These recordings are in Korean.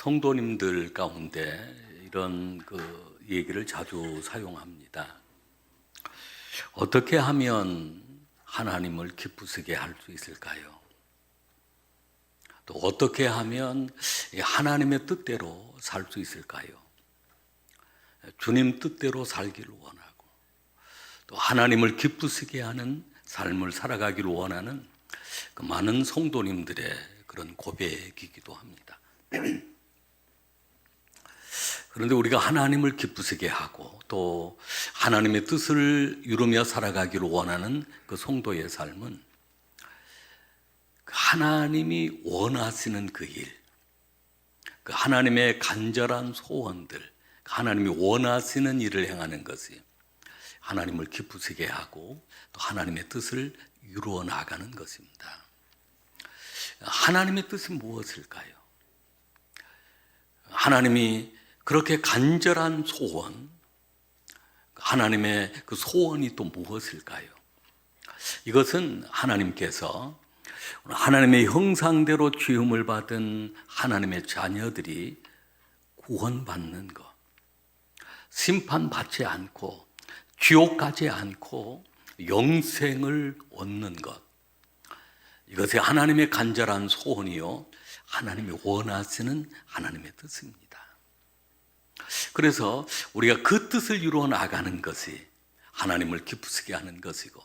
성도님들 가운데 이런 얘기를 자주 사용합니다. 어떻게 하면 하나님을 기쁘시게 할 수 있을까요? 또 어떻게 하면 하나님의 뜻대로 살 수 있을까요? 주님 뜻대로 살기를 원하고 또 하나님을 기쁘시게 하는 삶을 살아가기를 원하는 그 많은 성도님들의 그런 고백이기도 합니다. 그런데 우리가 하나님을 기쁘시게 하고 또 하나님의 뜻을 이루며 살아가기를 원하는 그 성도의 삶은 하나님이 원하시는 그 일, 그 하나님의 간절한 소원들, 하나님이 원하시는 일을 행하는 것이 하나님을 기쁘시게 하고 또 하나님의 뜻을 이루어 나가는 것입니다. 하나님의 뜻이 무엇일까요? 하나님이 그렇게 간절한 소원, 하나님의 그 소원이 또 무엇일까요? 이것은 하나님께서 하나님의 형상대로 지음을 받은 하나님의 자녀들이 구원받는 것, 심판받지 않고 지옥 가지 않고 영생을 얻는 것, 이것이 하나님의 간절한 소원이요 하나님이 원하시는 하나님의 뜻입니다. 그래서 우리가 그 뜻을 이루어 나가는 것이 하나님을 기쁘시게 하는 것이고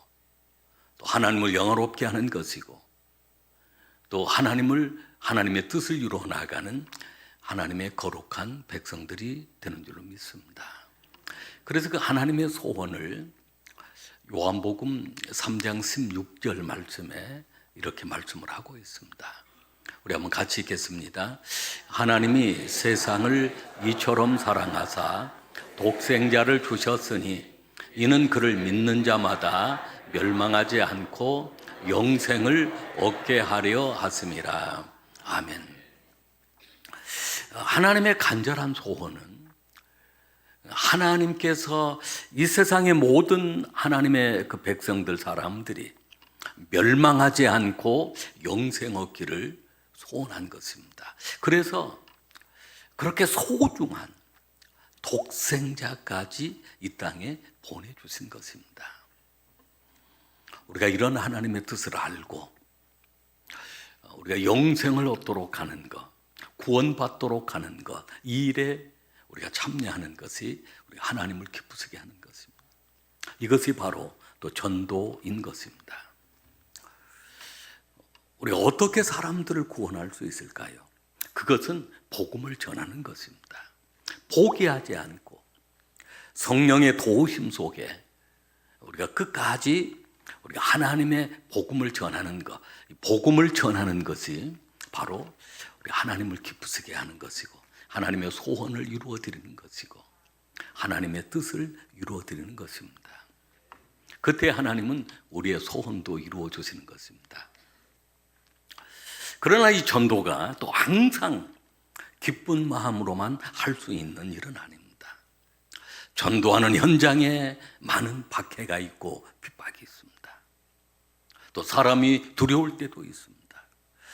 또 하나님을 영화롭게 하는 것이고 또 하나님의 뜻을 이루어 나가는 하나님의 거룩한 백성들이 되는 줄로 믿습니다. 그래서 그 하나님의 소원을 요한복음 3장 16절 말씀에 이렇게 말씀을 하고 있습니다. 우리 한번 같이 읽겠습니다. 하나님이 세상을 이처럼 사랑하사 독생자를 주셨으니 이는 그를 믿는 자마다 멸망하지 않고 영생을 얻게 하려 하심이라. 아멘. 하나님의 간절한 소원은 하나님께서 이 세상의 모든 하나님의 그 백성들 사람들이 멸망하지 않고 영생 얻기를 소원한 것입니다. 그래서 그렇게 소중한 독생자까지 이 땅에 보내주신 것입니다. 우리가 이런 하나님의 뜻을 알고 우리가 영생을 얻도록 하는 것, 구원받도록 하는 것, 이 일에 우리가 참여하는 것이 우리가 하나님을 기쁘시게 하는 것입니다. 이것이 바로 또 전도인 것입니다. 우리가 어떻게 사람들을 구원할 수 있을까요? 그것은 복음을 전하는 것입니다. 포기하지 않고 성령의 도우심 속에 우리가 끝까지 우리가 하나님의 복음을 전하는 것, 복음을 전하는 것이 바로 우리 하나님을 기쁘시게 하는 것이고 하나님의 소원을 이루어 드리는 것이고 하나님의 뜻을 이루어 드리는 것입니다. 그때 하나님은 우리의 소원도 이루어 주시는 것입니다. 그러나 이 전도가 또 항상 기쁜 마음으로만 할 수 있는 일은 아닙니다. 전도하는 현장에 많은 박해가 있고 핍박이 있습니다. 또 사람이 두려울 때도 있습니다.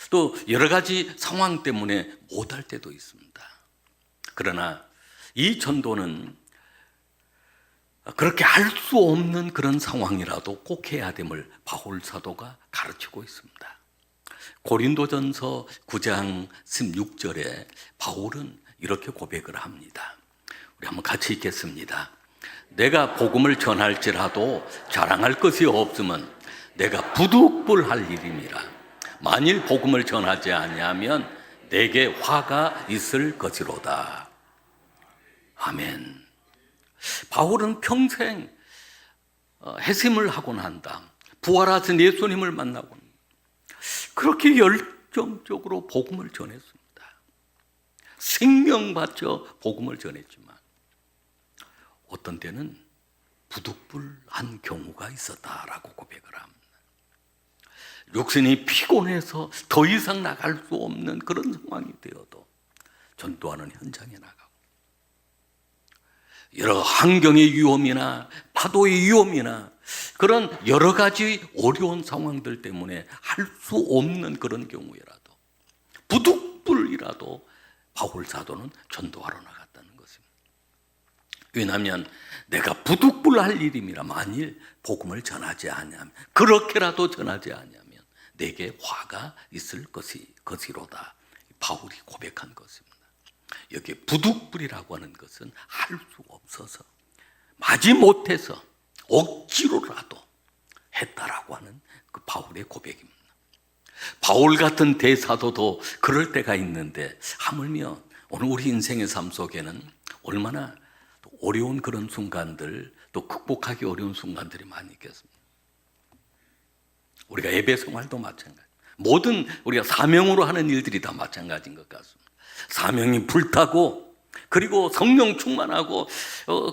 또 여러 가지 상황 때문에 못할 때도 있습니다. 그러나 이 전도는 그렇게 할 수 없는 그런 상황이라도 꼭 해야 됨을 바울 사도가 가르치고 있습니다. 고린도전서 9장 16절에 바울은 이렇게 고백을 합니다. 우리 한번 같이 읽겠습니다. 내가 복음을 전할지라도 자랑할 것이 없으면 내가 부득불할 일임이라. 만일 복음을 전하지 아니하면 내게 화가 있을 것이로다. 아멘. 바울은 평생 회심을 하고 난 다음 부활하신 예수님을 만나고 그렇게 열정적으로 복음을 전했습니다. 생명 바쳐 복음을 전했지만 어떤 때는 부득불한 경우가 있었다라고 고백을 합니다. 육신이 피곤해서 더 이상 나갈 수 없는 그런 상황이 되어도 전도하는 현장에 나가고 여러 환경의 위험이나 파도의 위험이나 그런 여러 가지 어려운 상황들 때문에 할 수 없는 그런 경우에라도 부득불이라도 바울 사도는 전도하러 나갔다는 것입니다. 왜냐하면 내가 부득불할 일임이라 만일 복음을 전하지 아니하면, 그렇게라도 전하지 아니하면 내게 화가 있을 것이로다. 바울이 고백한 것입니다. 여기 부득불이라고 하는 것은 할 수 없어서, 마지못해서 억지로라도 했다라고 하는 그 바울의 고백입니다. 바울 같은 대사도도 그럴 때가 있는데, 하물며 오늘 우리 인생의 삶 속에는 얼마나 어려운 그런 순간들, 또 극복하기 어려운 순간들이 많이 있겠습니다. 우리가 예배 생활도 마찬가지, 모든 우리가 사명으로 하는 일들이 다 마찬가지인 것 같습니다. 사명이 불타고, 그리고 성령 충만하고,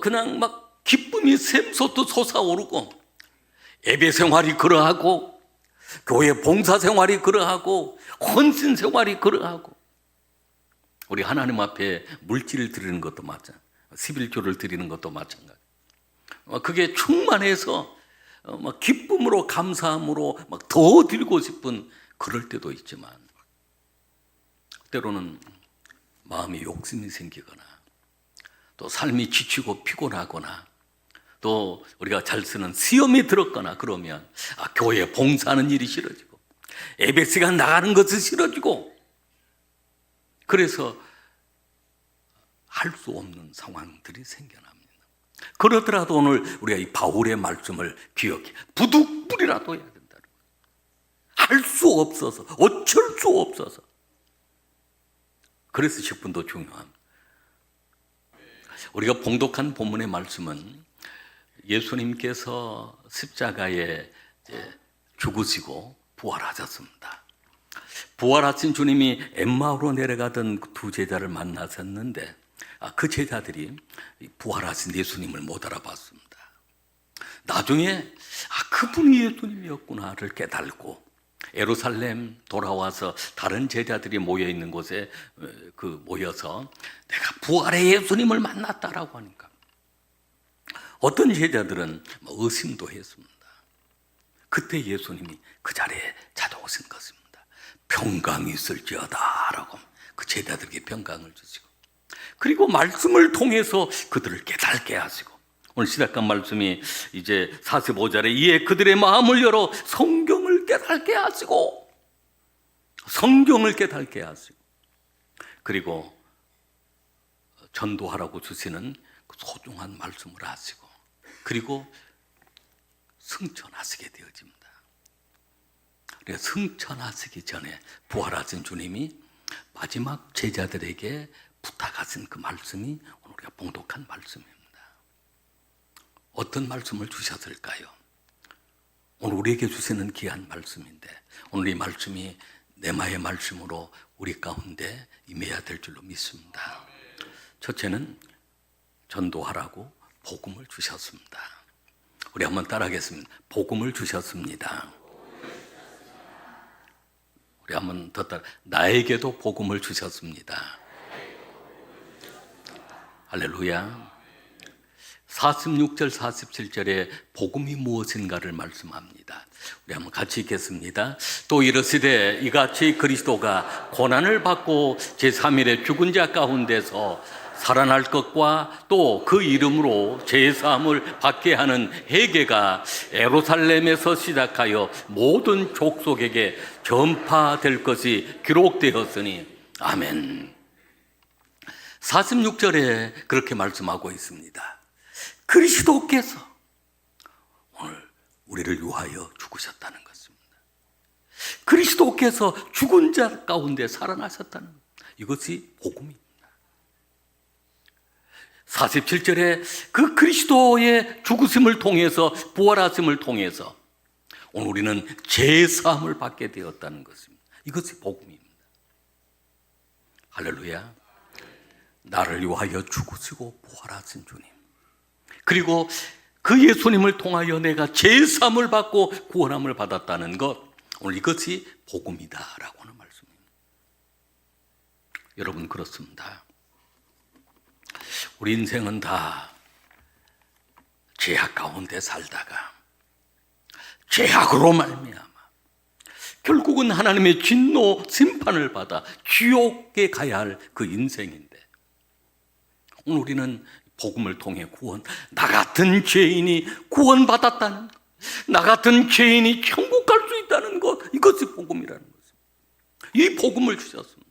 그냥 막 기쁨이 샘솟듯 솟아오르고, 예배 생활이 그러하고, 교회 봉사 생활이 그러하고, 헌신 생활이 그러하고, 우리 하나님 앞에 물질을 드리는 것도 마찬가지, 11조를 드리는 것도 마찬가지. 그게 충만해서 막 기쁨으로, 감사함으로 막 더 드리고 싶은 그럴 때도 있지만, 때로는 마음에 욕심이 생기거나, 또 삶이 지치고 피곤하거나, 또 우리가 잘 쓰는 시험이 들었거나 그러면 교회 봉사하는 일이 싫어지고, 예배 시간 나가는 것이 싫어지고, 그래서 할 수 없는 상황들이 생겨납니다. 그러더라도 오늘 우리가 이 바울의 말씀을 기억해, 부득불이라도 해야 된다는 거예요. 할 수 없어서, 어쩔 수 없어서. 그래서 10분도 중요합니다. 우리가 봉독한 본문의 말씀은 예수님께서 십자가에 죽으시고 부활하셨습니다. 부활하신 주님이 엠마오로 내려가던 두 제자를 만나셨는데, 그 제자들이 부활하신 예수님을 못 알아봤습니다. 나중에 그분이 예수님이었구나를 깨달고, 예루살렘 돌아와서 다른 제자들이 모여 있는 곳에 모여서 내가 부활의 예수님을 만났다라고 하니까, 어떤 제자들은 의심도 했습니다. 그때 예수님이 그 자리에 찾아오신 것입니다. 평강이 있을지어다 라고 그 제자들에게 평강을 주시고, 그리고 말씀을 통해서 그들을 깨닫게 하시고, 오늘 시작한 말씀이 이제 45절에 이에 그들의 마음을 열어 성경을 깨닫게 하시고, 성경을 깨닫게 하시고, 그리고 전도하라고 주시는 소중한 말씀을 하시고, 그리고 승천하시게 되어집니다. 승천하시기 전에 부활하신 주님이 마지막 제자들에게 부탁하신 그 말씀이 오늘 우리가 봉독한 말씀입니다. 어떤 말씀을 주셨을까요? 오늘 우리에게 주시는 귀한 말씀인데, 오늘 이 말씀이 내마의 말씀으로 우리 가운데 임해야 될 줄로 믿습니다. 첫째는 전도하라고 복음을 주셨습니다. 우리 한번 따라하겠습니다. 복음을 주셨습니다. 우리 한번 더 따라, 나에게도 복음을 주셨습니다. 할렐루야. 46절 47절에 복음이 무엇인가를 말씀합니다. 우리 한번 같이 읽겠습니다. 또 이르시되 이같이 그리스도가 고난을 받고 제3일에 죽은 자 가운데서 살아날 것과 또 그 이름으로 제사함을 받게 하는 회개가 예루살렘에서 시작하여 모든 족속에게 전파될 것이 기록되었으니 아멘. 46절에 그렇게 말씀하고 있습니다. 그리스도께서 오늘 우리를 위하여 죽으셨다는 것입니다. 그리스도께서 죽은 자 가운데 살아나셨다는 것, 이것이 복음입니다. 47절에 그 그리스도의 죽으심을 통해서, 부활하심을 통해서 오늘 우리는 제사함을 받게 되었다는 것입니다. 이것이 복음입니다. 할렐루야. 나를 위하여 죽으시고 부활하신 주님, 그리고 그 예수님을 통하여 내가 제사함을 받고 구원함을 받았다는 것, 오늘 이것이 복음이다라고 하는 말씀입니다. 여러분, 그렇습니다. 우리 인생은 다 죄악 가운데 살다가 죄악으로 말미암아 결국은 하나님의 진노 심판을 받아 지옥에 가야 할 그 인생인데, 오늘 우리는 복음을 통해 나 같은 죄인이 구원받았다는 것, 나 같은 죄인이 천국 갈 수 있다는 것, 이것이 복음이라는 것입니다. 이 복음을 주셨습니다.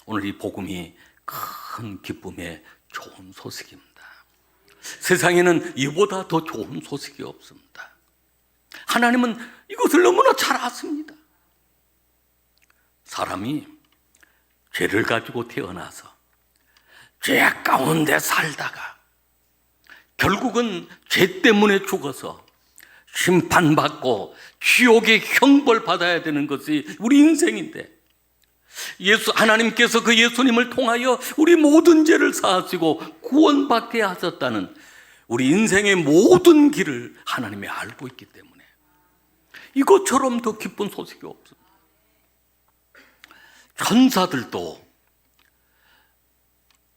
오늘 이 복음이 큰 기쁨의 좋은 소식입니다. 세상에는 이보다 더 좋은 소식이 없습니다. 하나님은 이것을 너무나 잘 아십니다. 사람이 죄를 가지고 태어나서 죄악 가운데 살다가 결국은 죄 때문에 죽어서 심판받고 지옥의 형벌 받아야 되는 것이 우리 인생인데, 하나님께서 그 예수님을 통하여 우리 모든 죄를 사하시고 구원받게 하셨다는 우리 인생의 모든 길을 하나님이 알고 있기 때문에 이것처럼 더 기쁜 소식이 없습니다. 천사들도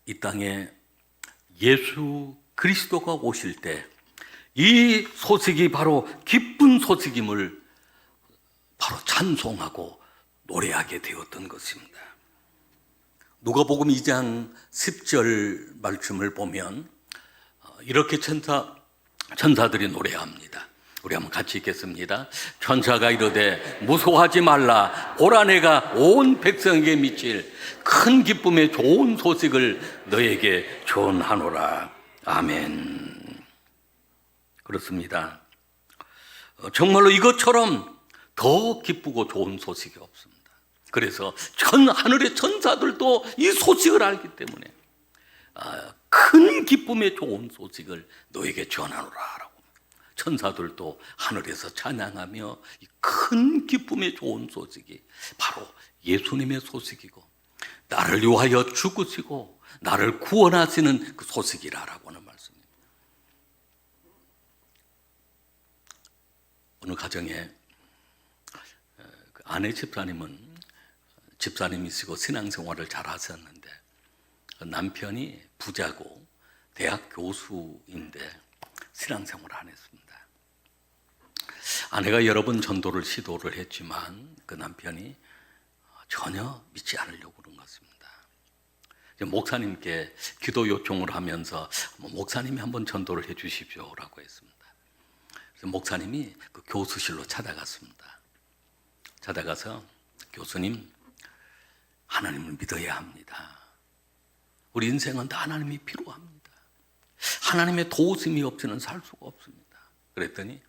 이 땅에 예수 그리스도가 오실 때 이 소식이 바로 기쁜 소식임을 바로 찬송하고 노래하게 되었던 것입니다. 누가복음 2장 10절 말씀을 보면 이렇게 천사들이 노래합니다. 우리 한번 같이 읽겠습니다. 천사가 이르되 무서워하지 말라. 보라, 내가 온 백성에게 미칠 큰 기쁨의 좋은 소식을 너에게 전하노라. 아멘. 그렇습니다. 정말로 이것처럼 더 기쁘고 좋은 소식이 없습니다. 그래서 하늘의 천사들도 이 소식을 알기 때문에 큰 기쁨의 좋은 소식을 너에게 전하노라. 천사들도 하늘에서 찬양하며 이 큰 기쁨의 좋은 소식이 바로 예수님의 소식이고, 나를 위하여 죽으시고 나를 구원하시는 그 소식이라고 하는 말씀입니다. 어느 가정에 아내 집사님이시고 신앙생활을 잘 하셨는데, 남편이 부자고 대학 교수인데 신앙생활을 안 했습니다. 아내가 여러 번 전도를 시도를 했지만 그 남편이 전혀 믿지 않으려고 그런 것입니다. 목사님께 기도 요청을 하면서 목사님이 한번 전도를 해 주십시오라고 했습니다. 그래서 목사님이 그 교수실로 찾아갔습니다. 찾아가서, 교수님, 하나님을 믿어야 합니다. 우리 인생은 다 하나님이 필요합니다. 하나님의 도우심이 없이는 살 수가 없습니다. 그랬더니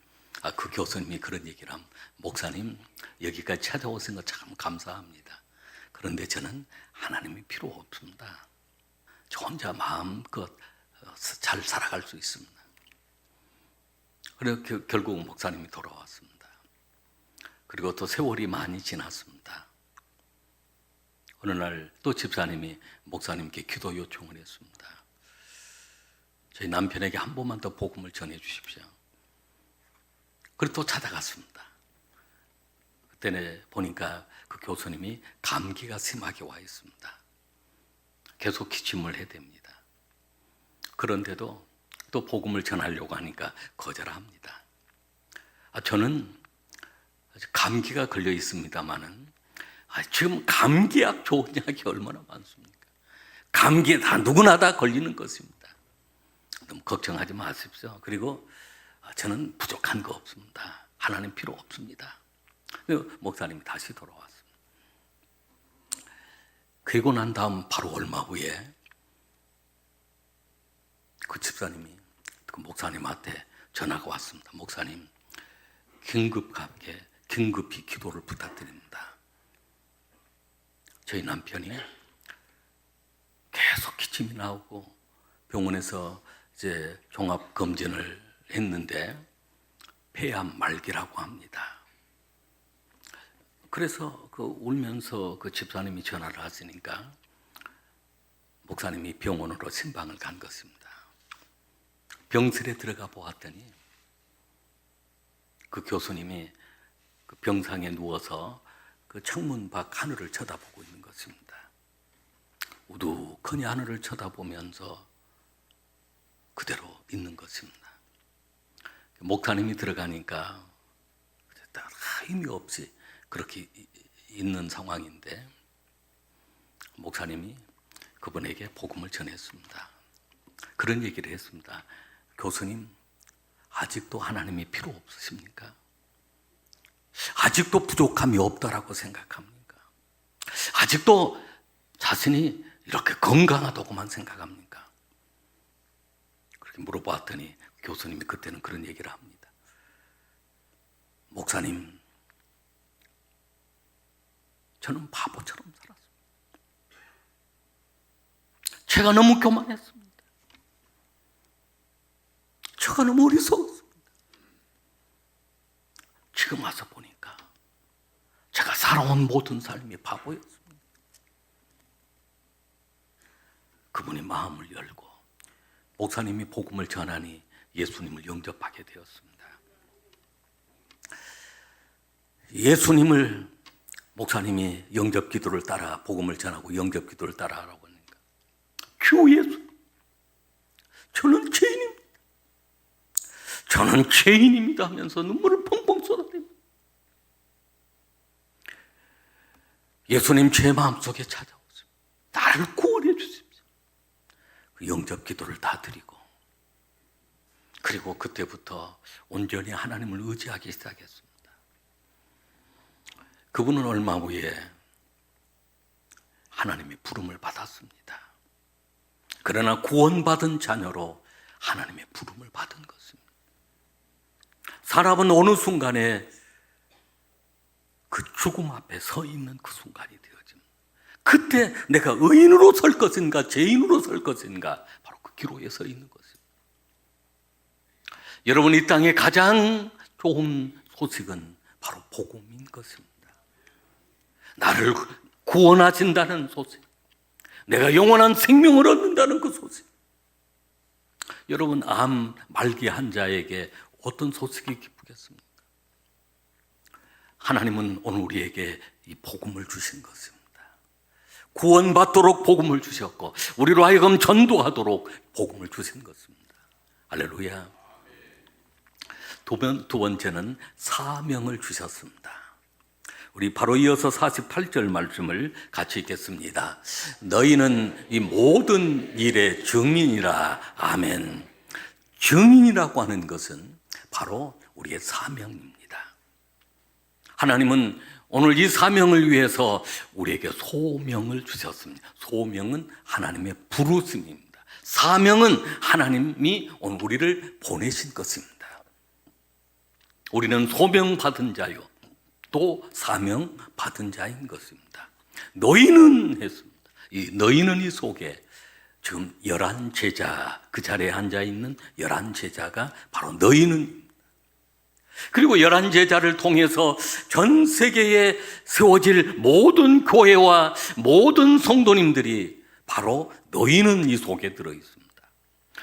그 교수님이 그런 얘기를 하면, 목사님, 여기까지 찾아오신 거 참 감사합니다. 그런데 저는 하나님이 필요 없습니다. 저 혼자 마음껏 잘 살아갈 수 있습니다. 그래서 결국 목사님이 돌아왔습니다. 그리고 또 세월이 많이 지났습니다. 어느 날 또 집사님이 목사님께 기도 요청을 했습니다. 저희 남편에게 한 번만 더 복음을 전해 주십시오. 그리고 또 찾아갔습니다. 그때는 보니까 그 교수님이 감기가 심하게 와 있습니다. 계속 기침을 해댑니다. 그런데도 또 복음을 전하려고 하니까 거절합니다. 저는 감기가 걸려 있습니다마는 지금 감기약 좋은 약이 얼마나 많습니까? 감기에 누구나 다 걸리는 것입니다. 너무 걱정하지 마십시오. 그리고 저는 부족한 거 없습니다. 하나님 필요 없습니다. 목사님이 다시 돌아왔습니다. 그리고 난 다음 바로 얼마 후에 그 집사님이 그 목사님한테 전화가 왔습니다. 목사님, 긴급히 기도를 부탁드립니다. 저희 남편이 계속 기침이 나오고 병원에서 이제 종합 검진을 했는데 폐암 말기라고 합니다. 그래서 울면서 그 집사님이 전화를 하시니까 목사님이 병원으로 신방을 간 것입니다. 병실에 들어가 보았더니 그 교수님이 그 병상에 누워서 그 창문 밖 하늘을 쳐다보고 있는 것입니다. 우두커니 하늘을 쳐다보면서 그대로 있는 것입니다. 목사님이 들어가니까 힘이 없이 그렇게 있는 상황인데 목사님이 그분에게 복음을 전했습니다. 그런 얘기를 했습니다. 교수님, 아직도 하나님이 필요 없으십니까? 아직도 부족함이 없다라고 생각합니까? 아직도 자신이 이렇게 건강하다고만 생각합니까? 그렇게 물어봤더니 교수님이 그때는 그런 얘기를 합니다. 목사님, 저는 바보처럼 살았습니다. 제가 너무 교만했습니다. 제가 너무 어리석었습니다. 지금 와서 보니까 제가 살아온 모든 삶이 바보였습니다. 그분이 마음을 열고 목사님이 복음을 전하니 예수님을 영접하게 되었습니다. 예수님을 목사님이 영접 기도를 따라 복음을 전하고 영접 기도를 따라 하라고 하니까 주 예수, 저는 죄인입니다. 저는 죄인입니다 하면서 눈물을 펑펑 쏟아냅니다. 예수님 제 마음속에 찾아오십니다. 나를 구원해 주십시오. 그 영접 기도를 다 드리고 그리고 그때부터 온전히 하나님을 의지하기 시작했습니다. 그분은 얼마 후에 하나님의 부름을 받았습니다. 그러나 구원받은 자녀로 하나님의 부름을 받은 것입니다. 사람은 어느 순간에 그 죽음 앞에 서 있는 그 순간이 되어집니다. 그때 내가 의인으로 설 것인가 죄인으로 설 것인가 바로 그 기로에 서 있는 것입니다. 여러분, 이 땅에 가장 좋은 소식은 바로 복음인 것입니다. 나를 구원하신다는 소식, 내가 영원한 생명을 얻는다는 그 소식. 여러분, 암 말기 환자에게 어떤 소식이 기쁘겠습니까? 하나님은 오늘 우리에게 이 복음을 주신 것입니다. 구원받도록 복음을 주셨고 우리로 하여금 전도하도록 복음을 주신 것입니다. 할렐루야. 두 번째는 사명을 주셨습니다. 우리 바로 이어서 48절 말씀을 같이 읽겠습니다. 너희는 이 모든 일의 증인이라. 아멘. 증인이라고 하는 것은 바로 우리의 사명입니다. 하나님은 오늘 이 사명을 위해서 우리에게 소명을 주셨습니다. 소명은 하나님의 부르심입니다. 사명은 하나님이 오늘 우리를 보내신 것입니다. 우리는 소명받은 자요 또 사명받은 자인 것입니다. 너희는 했습니다. 이 너희는 이 속에 지금 11제자, 그 자리에 앉아있는 11제자가 바로 너희는, 그리고 11제자를 통해서 전 세계에 세워질 모든 교회와 모든 성도님들이 바로 너희는 이 속에 들어있습니다.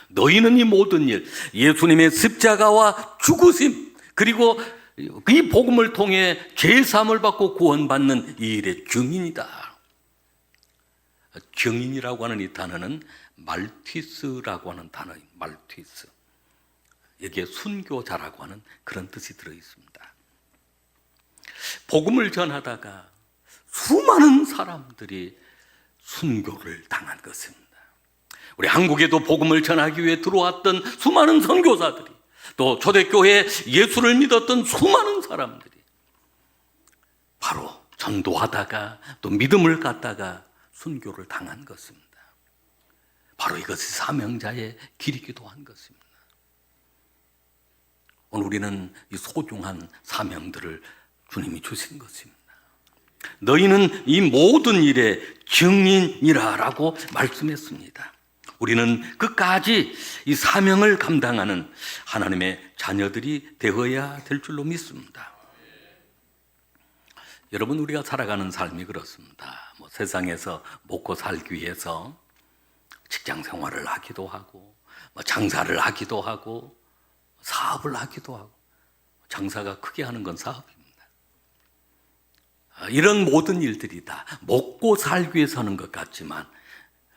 너희는 이 모든 일, 예수님의 십자가와 죽으심, 그리고 이 복음을 통해 죄사함을 받고 구원받는 이 일의 증인이다. 증인이라고 하는 이 단어는 말티스라고 하는 단어입니다. 말티스. 여기에 순교자라고 하는 그런 뜻이 들어있습니다. 복음을 전하다가 수많은 사람들이 순교를 당한 것입니다. 우리 한국에도 복음을 전하기 위해 들어왔던 수많은 선교사들이, 또 초대교회에 예수를 믿었던 수많은 사람들이 바로 전도하다가 또 믿음을 갖다가 순교를 당한 것입니다. 바로 이것이 사명자의 길이기도 한 것입니다. 오늘 우리는 이 소중한 사명들을 주님이 주신 것입니다. 너희는 이 모든 일의 증인이라라고 말씀했습니다. 우리는 끝까지 이 사명을 감당하는 하나님의 자녀들이 되어야 될 줄로 믿습니다. 여러분, 우리가 살아가는 삶이 그렇습니다. 세상에서 먹고 살기 위해서 직장 생활을 하기도 하고, 장사를 하기도 하고, 사업을 하기도 하고, 장사가 크게 하는 건 사업입니다. 이런 모든 일들이 다 먹고 살기 위해서 하는 것 같지만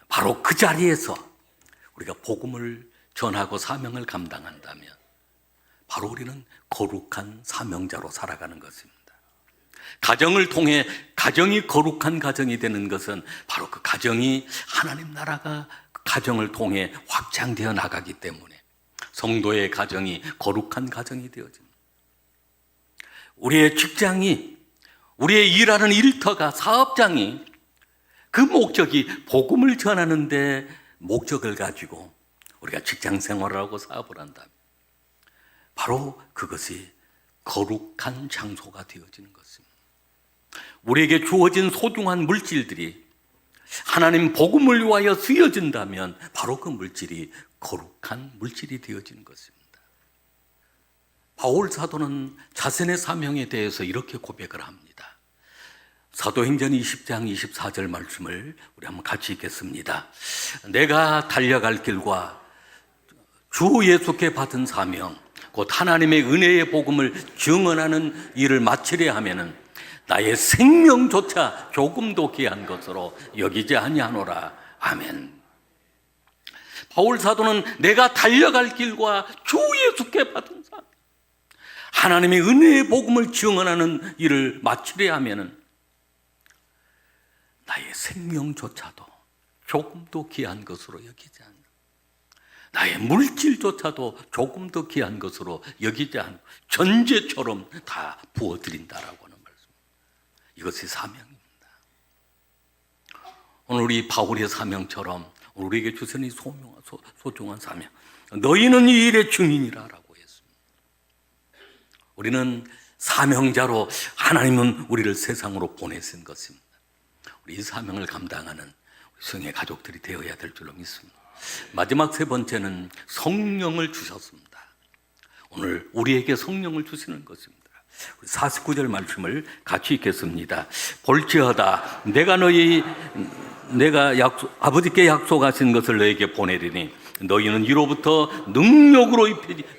바로 그 자리에서 우리가 복음을 전하고 사명을 감당한다면 바로 우리는 거룩한 사명자로 살아가는 것입니다. 가정을 통해 가정이 거룩한 가정이 되는 것은 바로 그 가정이 하나님 나라가 그 가정을 통해 확장되어 나가기 때문에 성도의 가정이 거룩한 가정이 되어집니다. 우리의 직장이, 우리의 일하는 일터가, 사업장이 그 목적이 복음을 전하는 데 목적을 가지고 우리가 직장 생활을 하고 사업을 한다면 바로 그것이 거룩한 장소가 되어지는 것입니다. 우리에게 주어진 소중한 물질들이 하나님 복음을 위하여 쓰여진다면 바로 그 물질이 거룩한 물질이 되어지는 것입니다. 바울 사도는 자신의 사명에 대해서 이렇게 고백을 합니다. 사도행전 20장 24절 말씀을 우리 한번 같이 읽겠습니다. 내가 달려갈 길과 주 예수께 받은 사명 곧 하나님의 은혜의 복음을 증언하는 일을 마치려 하면은 나의 생명조차 조금도 귀한 것으로 여기지 아니하노라. 아멘. 바울 사도는 내가 달려갈 길과 주 예수께 받은 사명, 하나님의 은혜의 복음을 증언하는 일을 마치려 하면은 나의 생명조차도 조금도 귀한 것으로 여기지 않는, 나의 물질조차도 조금도 귀한 것으로 여기지 않고 전제처럼 다 부어드린다라고 하는 말씀. 이것이 사명입니다. 오늘 우리 바울의 사명처럼 우리에게 주신 이 소중한 사명, 너희는 이 일의 증인이라라고 했습니다. 우리는 사명자로 하나님은 우리를 세상으로 보내신 것입니다. 우리 이 사명을 감당하는 성의 가족들이 되어야 될 줄로 믿습니다. 마지막 세 번째는 성령을 주셨습니다. 오늘 우리에게 성령을 주시는 것입니다. 49절 말씀을 같이 읽겠습니다. 볼지어다 내가 아버지께 약속하신 것을 너에게 보내리니 너희는 이로부터 능력으로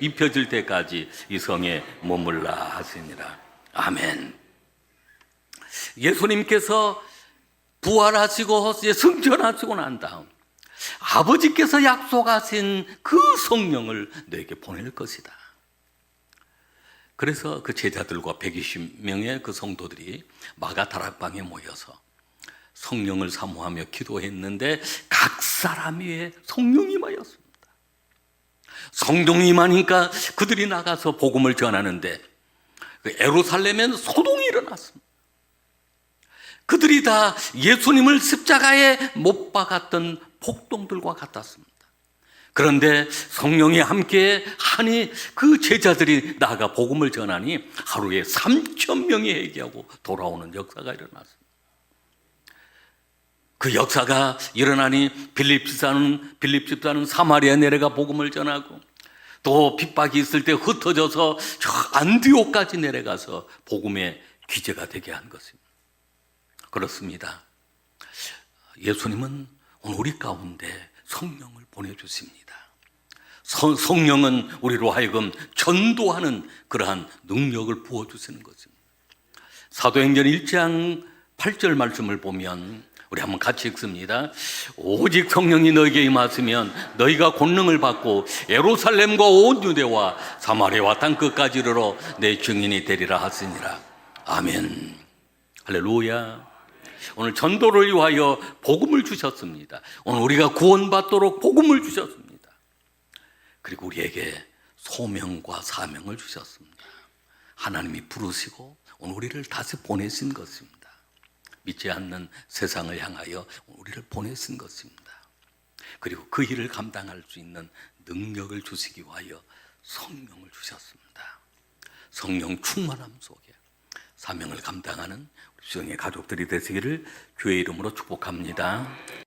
입혀질 때까지 이 성에 머물라 하시니라. 아멘. 예수님께서 부활하시고 승천하시고 난 다음 아버지께서 약속하신 그 성령을 너에게 보낼 것이다. 그래서 그 제자들과 120명의 그 성도들이 마가 다락방에 모여서 성령을 사모하며 기도했는데 각 사람 위에 성령이 임하였습니다. 성령이 임하니까 그들이 나가서 복음을 전하는데 그 예루살렘엔 소동이 일어났습니다. 그들이 다 예수님을 십자가에 못 박았던 폭동들과 같았습니다. 그런데 성령이 함께 하니 그 제자들이 나아가 복음을 전하니 하루에 3,000명이 회개하고 돌아오는 역사가 일어났습니다. 그 역사가 일어나니 빌립 집사는 사마리아 내려가 복음을 전하고 또 핍박이 있을 때 흩어져서 저 안디옥까지 내려가서 복음의 귀재가 되게 한 것입니다. 그렇습니다. 예수님은 오늘 우리 가운데 성령을 보내주십니다. 성령은 우리로 하여금 전도하는 그러한 능력을 부어주시는 것입니다. 사도행전 1장 8절 말씀을 보면 우리 한번 같이 읽습니다. 오직 성령이 너에게 임하시면 너희가 권능을 받고 예루살렘과 온 유대와 사마리아와 땅끝까지 이르러 내 증인이 되리라 하시니라. 아멘. 할렐루야. 오늘 전도를 위하여 복음을 주셨습니다. 오늘 우리가 구원받도록 복음을 주셨습니다. 그리고 우리에게 소명과 사명을 주셨습니다. 하나님이 부르시고 오늘 우리를 다시 보내신 것입니다. 믿지 않는 세상을 향하여 우리를 보내신 것입니다. 그리고 그 일을 감당할 수 있는 능력을 주시기 위하여 성령을 주셨습니다. 성령 충만함 속에 사명을 감당하는 우리 수영의 가족들이 되시기를 주의 이름으로 축복합니다.